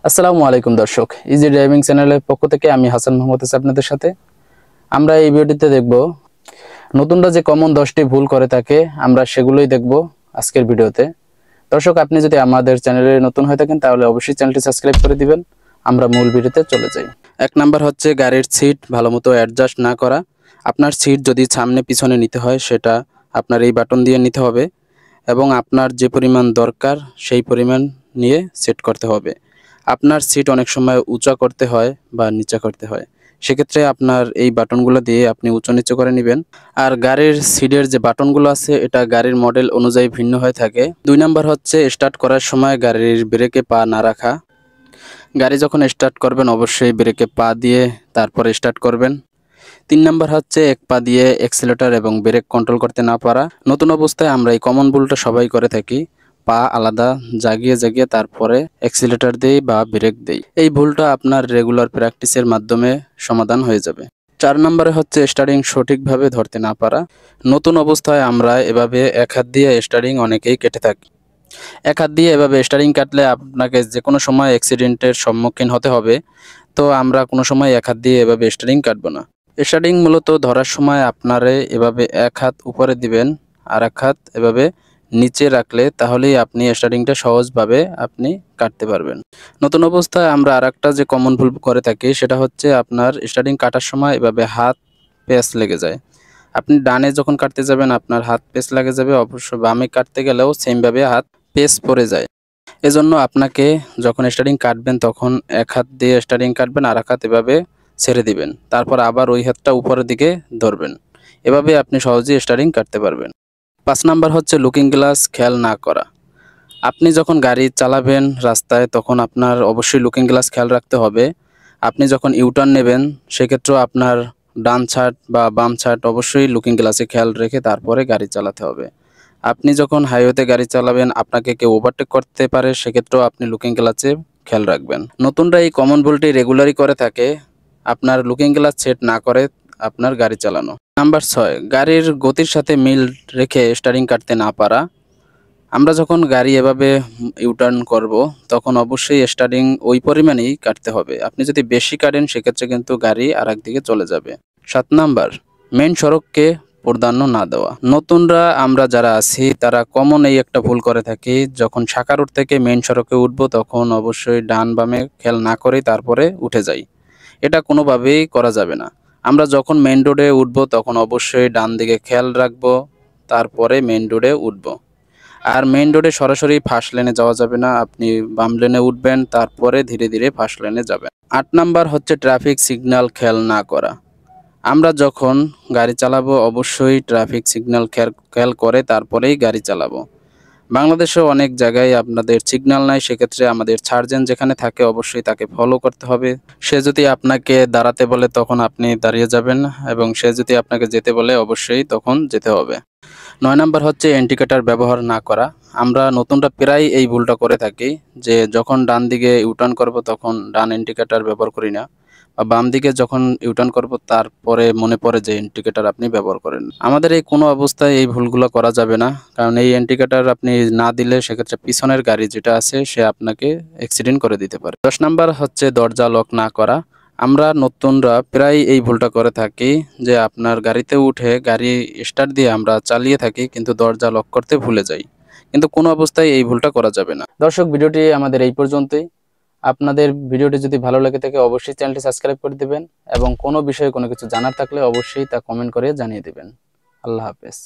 আসসালামু আলাইকুম দর্শক, ইজি ড্রাইভিং চ্যানেলের পক্ষ থেকে আমি হাসান মোহাম্মদ আছি আপনাদের সাথে। আমরা এই ভিডিওটিতে দেখব নতুনরা যে কমন 10টি ভুল করে থাকে, আমরা সেগুলোই দেখব আজকের ভিডিওতে। দর্শক, আপনি যদি আমাদের চ্যানেলে নতুন হয়ে থাকেন তাহলে অবশ্যই চ্যানেলটি সাবস্ক্রাইব করে দিবেন। আমরা মূল ভিডিওতে চলে যাই। এক নাম্বার হচ্ছে গাড়ির সিট ভালোমতো অ্যাডজাস্ট না করা। আপনার সিট যদি সামনে পিছনে নিতে হয় সেটা আপনার এই বাটন দিয়ে নিতে হবে এবং আপনার যে পরিমাণ দরকার সেই পরিমাণ নিয়ে সেট করতে হবে। আপনার সিট অনেক সময় উঁচা করতে হয় বা নিচা করতে হয়, সেক্ষেত্রে আপনার এই বাটনগুলো দিয়ে আপনি উঁচু নিচু করে নেবেন। আর গাড়ির সিটের যে বাটনগুলো আছে এটা গাড়ির মডেল অনুযায়ী ভিন্ন হয়ে থাকে। 2 নাম্বার হচ্ছে স্টার্ট করার সময় গাড়ির ব্রেকে পা না রাখা। গাড়ি যখন স্টার্ট করবেন অবশ্যই ব্রেকে পা দিয়ে তারপরে স্টার্ট করবেন। 3 নাম্বার হচ্ছে এক পা দিয়ে অ্যাক্সিলারেটর এবং ব্রেক কন্ট্রোল করতে না পারা। নতুন অবস্থায় আমরা এই কমন ভুলটা সবাই করে থাকি, পা আলাদা জাগিয়ে জাগিয়ে তারপরে অ্যাক্সিলারেটর দেই বা ব্রেক দেই। এই ভুলটা আপনার রেগুলার প্র্যাকটিসের মাধ্যমে সমাধান হয়ে যাবে। 4 নম্বরে হচ্ছে স্টারিং সঠিকভাবে ধরতে না পারা। নতুন অবস্থায় আমরা এভাবে এক হাত দিয়ে স্টারিং অনেকেই কেটে থাকি। এক হাত দিয়ে এভাবে স্টারিং কাটলে আপনাকে যে কোনো সময় অ্যাক্সিডেন্টের সম্মুখীন হতে হবে, তো আমরা কোনো সময় এক হাত দিয়ে এভাবে স্টারিং কাটবো না। স্টারিং মূলত ধরার সময় আপনারে এভাবে এক হাত উপরে দিবেন আর এক হাত এভাবে নিচে রাখলে তাহলেই আপনি স্টারিংটা সহজভাবে আপনি কাটতে পারবেন। নতুন অবস্থায় আমরা আরেকটা যে কমন ভুল করে থাকি সেটা হচ্ছে আপনার স্টারিং কাটার সময় এভাবে হাত পেঁচ লেগে যায়। আপনি ডানে যখন কাটতে যাবেন আপনার হাত পেঁচ লেগে যাবে, অবশ্য বামে কাটতে গেলেও সেমভাবে হাত পেঁচ পড়ে যায়। এজন্য আপনাকে যখন স্টারিং কাটবেন তখন এক হাত দিয়ে স্টারিং কাটবেন আর এক হাত এভাবে ছেড়ে দিবেন, তারপর আবার ওই হাতটা উপরের দিকে ধরবেন। এভাবে আপনি সহজেই স্টারিং কাটতে পারবেন। 5 নাম্বার হচ্ছে লুকিং গ্লাস খেয়াল না করা। আপনি যখন গাড়ি চালাবেন রাস্তায় তখন আপনার অবশ্যই লুকিং গ্লাস খেয়াল রাখতে হবে। আপনি যখন ইউটার্ন নেবেন সেক্ষেত্রেও আপনার ডান ছাট বা বাম ছাট অবশ্যই লুকিং গ্লাসে খেয়াল রেখে তারপরে গাড়ি চালাতে হবে। আপনি যখন হাইওয়েতে গাড়ি চালাবেন আপনাকে কেউ ওভারটেক করতে পারে, সেক্ষেত্রেও আপনি লুকিং গ্লাসে খেয়াল রাখবেন। নতুনরা এই কমন ভুলটি রেগুলারই করে থাকে, আপনার লুকিং গ্লাস সেট না করে আপনার গাড়ি চালানো। নাম্বার 6, গাড়ির গতির সাথে মিল রেখে স্টারিং কাটতে না পারা। আমরা যখন গাড়ি এভাবে ইউটার্ন করব তখন অবশ্যই স্টারিং ওই পরিমাণেই কাটতে হবে। আপনি যদি বেশি কাটেন সেক্ষেত্রে কিন্তু গাড়ি আর একদিকে চলে যাবে। 7 নাম্বার, মেইন সড়ককে প্রাধান্য না দেওয়া। নতুনরা আমরা যারা আছি তারা কমন এই একটা ভুল করে থাকি, যখন শাখা রোড থেকে মেইন সড়কে উঠবো তখন অবশ্যই ডান বামে খেয়াল না করেই তারপরে উঠে যাই। এটা কোনোভাবেই করা যাবে না। আমরা যখন মেইন রোডে উঠবো তখন অবশ্যই ডান দিকে খেয়াল রাখবো, তারপরে মেইন রোডে উঠবো। আর মেইন রোডে সরাসরি ফার্স্ট লেনে যাওয়া যাবে না, আপনি বাম লেনে উঠবেন তারপরে ধীরে ধীরে ফার্স্ট লেনে যাবেন। 8 নাম্বার হচ্ছে ট্রাফিক সিগন্যাল খেয়াল না করা। আমরা যখন গাড়ি চালাবো অবশ্যই ট্রাফিক সিগন্যাল খেয়াল করে তারপরেই গাড়ি চালাবো। বাংলাদেশেও অনেক জায়গায় আপনাদের সিগন্যাল নাই, সেক্ষেত্রে আমাদের সার্জেন্ট যেখানে থাকে অবশ্যই তাকে ফলো করতে হবে। সে যদি আপনাকে দাঁড়াতে বলে তখন আপনি দাঁড়িয়ে যাবেন এবং সে যদি আপনাকে যেতে বলে অবশ্যই তখন যেতে হবে। 9 নাম্বার হচ্ছে ইন্ডিকেটর ব্যবহার না করা। আমরা নতুনরা প্রায় এই ভুলটা করে থাকি যে যখন ডান দিকে ইউটার্ন করব তখন ডান ইন্ডিকেটর ব্যবহার করি না, বা বাম দিকে যখন ইউটার্ন করব তারপরে মনে পড়ে যে ইন্ডিকেটর আপনি ব্যবহার করেন। আমাদের এই কোনো অবস্থায় এই ভুলগুলো করা যাবে না, কারণ এই ইন্ডিকেটর আপনি না দিলে সেক্ষেত্রে পিছনের গাড়ি যেটা আছে সে আপনাকে অ্যাক্সিডেন্ট করে দিতে পারে। 10 নাম্বার হচ্ছে দরজা লক না করা। আমরা নতুনরা প্রায় এই ভুলটা করে থাকি যে আপনার গাড়িতে উঠে গাড়ি স্টার্ট দিয়ে আমরা চালিয়ে থাকি কিন্তু দরজা লক করতে ভুলে যাই, কিন্তু কোনো অবস্থায় এই ভুলটা করা যাবে না। দর্শক, ভিডিওটি আমাদের এই পর্যন্তই। আপনাদের ভিডিওটি যদি ভালো লাগে থাকে অবশ্যই চ্যানেলটি সাবস্ক্রাইব করে দিবেন এবং কোনো বিষয়ে কোনো কিছু জানার থাকলে অবশ্যই তা কমেন্ট করে জানিয়ে দিবেন। আল্লাহ হাফেজ।